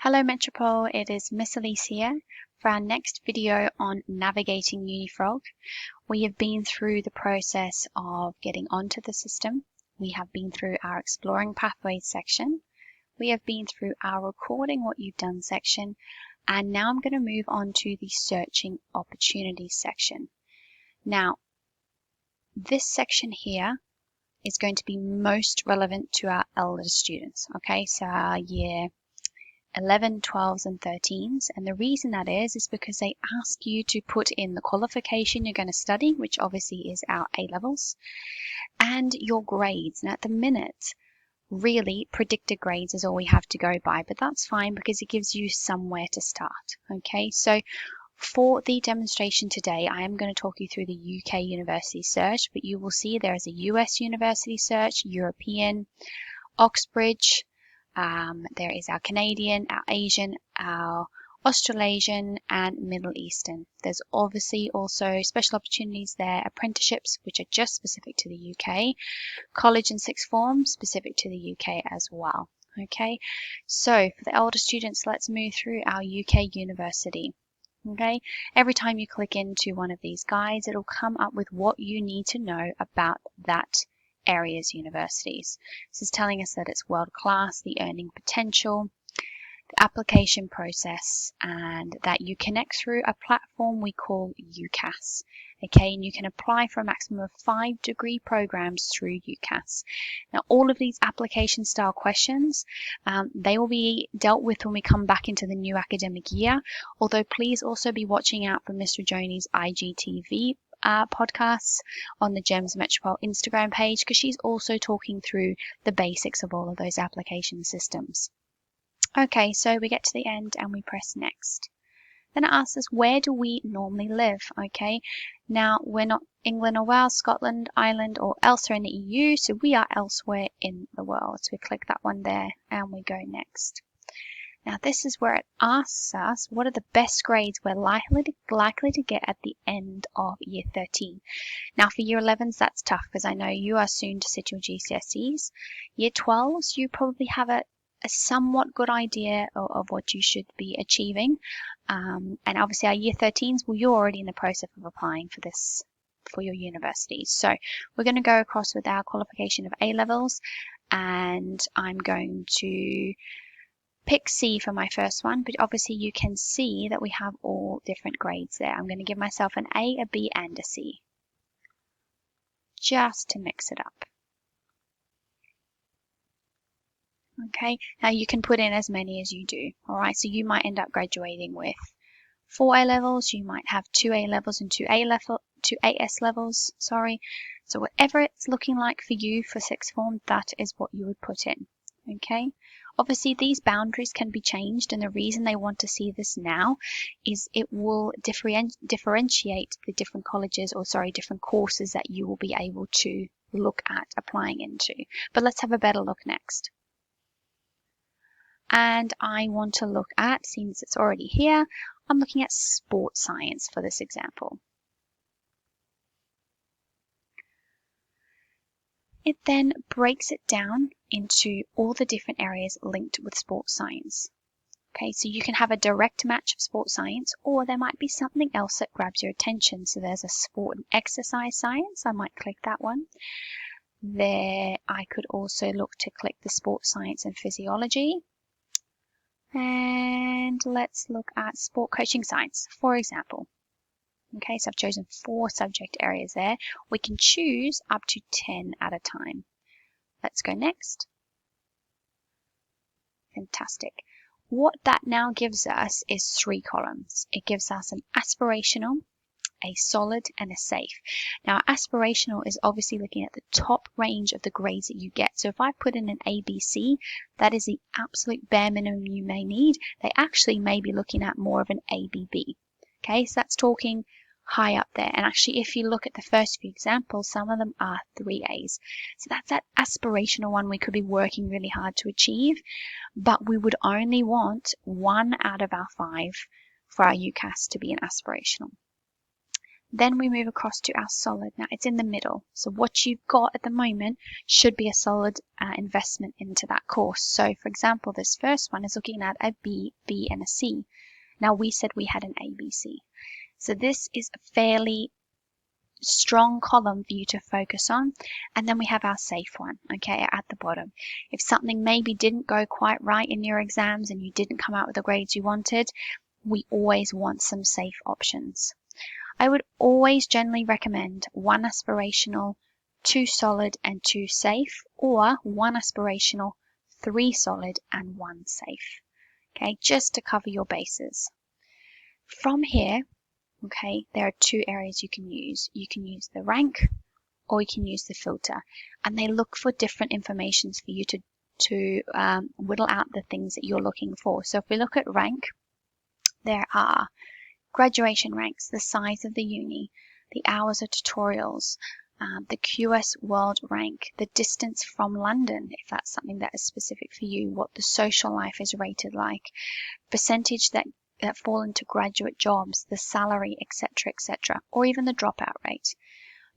Hello Metropole, it is Miss Elise here for our next video on navigating Unifrog. We have been through the process of getting onto the system. We have been through our Exploring Pathways section. We have been through our Recording What You've Done section. And now I'm going to move on to the Searching Opportunities section. Now, this section here is going to be most relevant to our elder students. Okay, so our year 11, 12s and 13s, and the reason that is because they ask you to put in the qualification you're going to study, which obviously is our A-levels, and your grades. Now at the minute, really predicted grades is all we have to go by, but that's fine because it gives you somewhere to start. Okay, so for the demonstration today, I am going to talk you through the UK university search, but you will see there is a US university search, European, Oxbridge, there is our Canadian, our Asian, our Australasian and Middle Eastern. There's obviously also special opportunities there, apprenticeships, which are just specific to the UK, college and sixth form, specific to the UK as well. Okay, so for the older students, let's move through our UK university. Okay, every time you click into one of these guides, it'll come up with what you need to know about that areas universities. This is telling us that it's world class, the earning potential, the application process, and that you connect through a platform we call UCAS. Okay, and you can apply for a maximum of 5-degree programs through UCAS. Now, all of these application style questions, they will be dealt with when we come back into the new academic year, although please also be watching out for Mr. Joni's IGTV podcasts on the GEMS Metropole Instagram page, because she's also talking through the basics of all of those application systems. Okay, so we get to the end and we press next. Then it asks us, where do we normally live? Okay, now we're not England or Wales, Scotland, Ireland or elsewhere in the EU, so we are elsewhere in the world. So we click that one there and we go next. Now this is where it asks us what are the best grades we're likely to get at the end of year 13. Now for year 11s that's tough because I know you are soon to sit your GCSEs. Year 12s you probably have a somewhat good idea of what you should be achieving. And obviously our year 13s, well you're already in the process of applying for this for your universities. So we're going to go across with our qualification of A-levels, and I'm going to pick C for my first one, but obviously you can see that we have all different grades there. I'm going to give myself an A, a B and a C, just to mix it up. Okay, now you can put in as many as you do. Alright, so you might end up graduating with 4 A-levels, you might have 2 A-levels and 2 AS levels, sorry. So whatever it's looking like for you for sixth form, that is what you would put in. Okay, obviously these boundaries can be changed, and the reason they want to see this now is it will differentiate the different colleges, or sorry, different courses that you will be able to look at applying into. But let's have a better look next. And I want to look at, since it's already here, I'm looking at sports science for this example. It then breaks it down into all the different areas linked with sports science. Okay, so you can have a direct match of sports science, or there might be something else that grabs your attention. So there's a sport and exercise science. I might click that one. There, I could also look to click the sports science and physiology. And let's look at sport coaching science, for example. Okay, so I've chosen 4 subject areas there. We can choose up to 10 at a time. Let's go next. Fantastic. What that now gives us is 3 columns. It gives us an aspirational, a solid and a safe. Now aspirational is obviously looking at the top range of the grades that you get. So if I put in an ABC, that is the absolute bare minimum you may need. They actually may be looking at more of an ABB. Okay, so that's talking high up there. And actually if you look at the first few examples, some of them are 3As. So that's that aspirational one we could be working really hard to achieve, but we would only want 1 out of our 5 for our UCAS to be an aspirational. Then we move across to our solid. Now it's in the middle. So what you've got at the moment should be a solid investment into that course. So for example, this first one is looking at a B, and a C. Now we said we had an ABC. So this is a fairly strong column for you to focus on. And then we have our safe one, okay, at the bottom. If something maybe didn't go quite right in your exams and you didn't come out with the grades you wanted, we always want some safe options. I would always generally recommend 1 aspirational, 2 solid and 2 safe, or 1 aspirational, 3 solid and 1 safe, okay, just to cover your bases. From here, okay, there are 2 areas you can use. You can use the rank or you can use the filter, and they look for different informations for you to whittle out the things that you're looking for. So if we look at rank, there are graduation ranks, the size of the uni, the hours of tutorials, the QS World rank, the distance from London, if that's something that is specific for you, what the social life is rated like, percentage that fall into graduate jobs, the salary, etc., or even the dropout rate.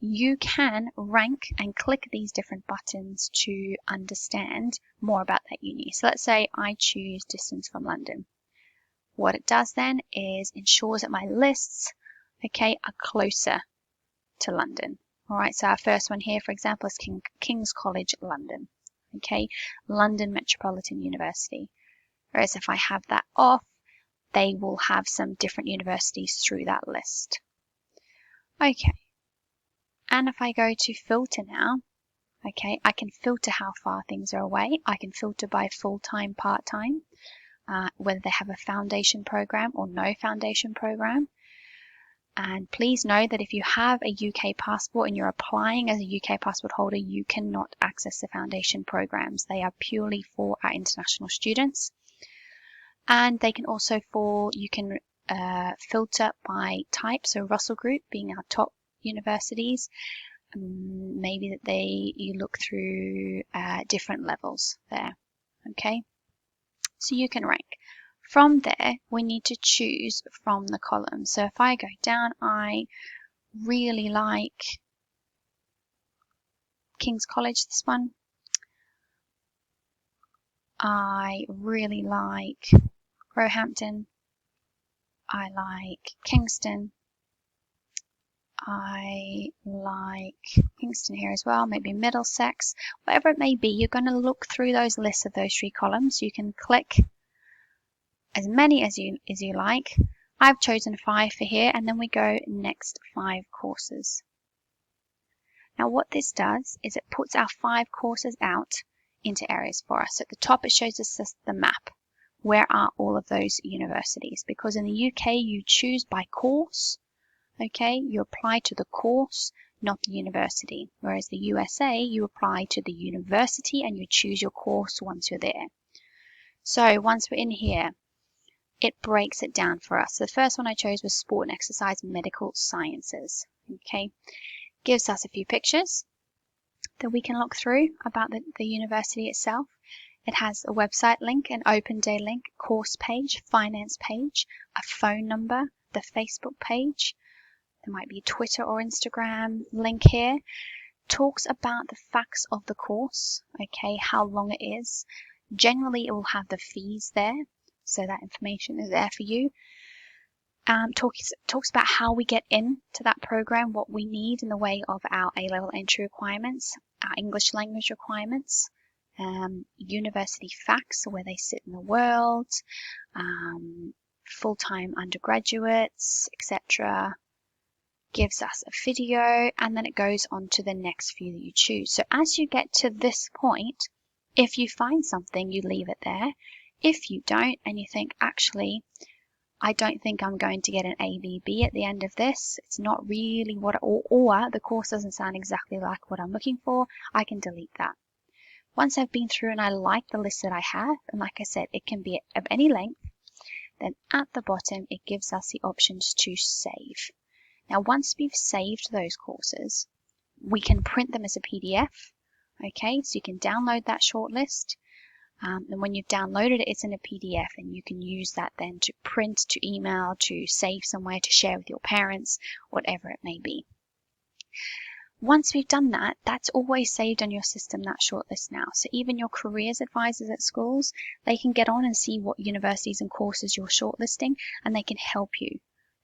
You can rank and click these different buttons to understand more about that uni. So let's say I choose distance from London. What it does then is ensures that my lists, okay, are closer to London. All right, so our first one here, for example, is King's College London, okay, London Metropolitan University. Whereas if I have that off, they will have some different universities through that list. Okay, and if I go to filter now, okay, I can filter how far things are away. I can filter by full-time, part-time, whether they have a foundation program or no foundation program. And please know that if you have a UK passport and you're applying as a UK passport holder, you cannot access the foundation programs. They are purely for our international students. And they can also you can filter by type. So Russell Group being our top universities, maybe that you look through different levels there. Okay, so you can rank. From there, we need to choose from the column. So if I go down, I really like King's College, this one. I really like Roehampton. I like Kingston. I like Kingston here as well, maybe Middlesex. Whatever it may be, you're going to look through those lists of those 3 columns. You can click as many as you like. I've chosen 5 for here, and then we go next 5 courses. Now what this does is it puts our 5 courses out into areas for us. At the top it shows us the map. Where are all of those universities? Because in the UK you choose by course, okay? You apply to the course, not the university. Whereas the USA, you apply to the university and you choose your course once you're there. So once we're in here, it breaks it down for us. The first one I chose was Sport and Exercise Medical Sciences, okay? Gives us a few pictures that we can look through about the university itself. It has a website link, an open day link, course page, finance page, a phone number, the Facebook page. There might be a Twitter or Instagram link here. Talks about the facts of the course, okay, how long it is. Generally, it will have the fees there, so that information is there for you. Talks about how we get into that program, what we need in the way of our A-level entry requirements, our English language requirements, university facts, where they sit in the world, full-time undergraduates, etc. Gives us a video, and then it goes on to the next few that you choose. So as you get to this point, if you find something, you leave it there. If you don't, and you think, actually, I don't think I'm going to get an AVB at the end of this, it's not really what, or the course doesn't sound exactly like what I'm looking for, I can delete that. Once I've been through and I like the list that I have, and like I said, it can be of any length, then at the bottom, it gives us the options to save. Now, once we've saved those courses, we can print them as a PDF, okay? So you can download that shortlist. And when you've downloaded it, it's in a PDF, and you can use that then to print, to email, to save somewhere, to share with your parents, whatever it may be. Once we've done that, that's always saved on your system, that shortlist now. So even your careers advisors at schools, they can get on and see what universities and courses you're shortlisting, and they can help you.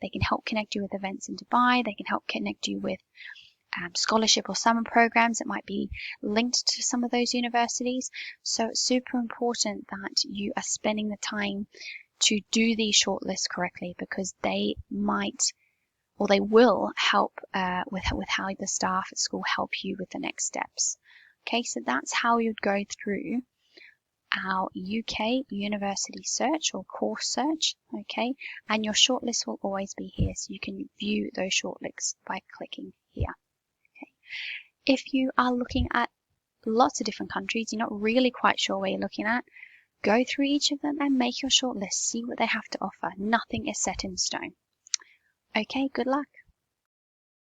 They can help connect you with events in Dubai. They can help connect you with scholarship or summer programs that might be linked to some of those universities. So it's super important that you are spending the time to do these shortlists correctly, because they might, or they will help with how the staff at school help you with the next steps. Okay, so that's how you'd go through our UK university search or course search, okay, and your shortlist will always be here, so you can view those shortlists by clicking here. Okay. If you are looking at lots of different countries, you're not really quite sure where you're looking at, go through each of them and make your shortlist, see what they have to offer. Nothing is set in stone. Okay, good luck.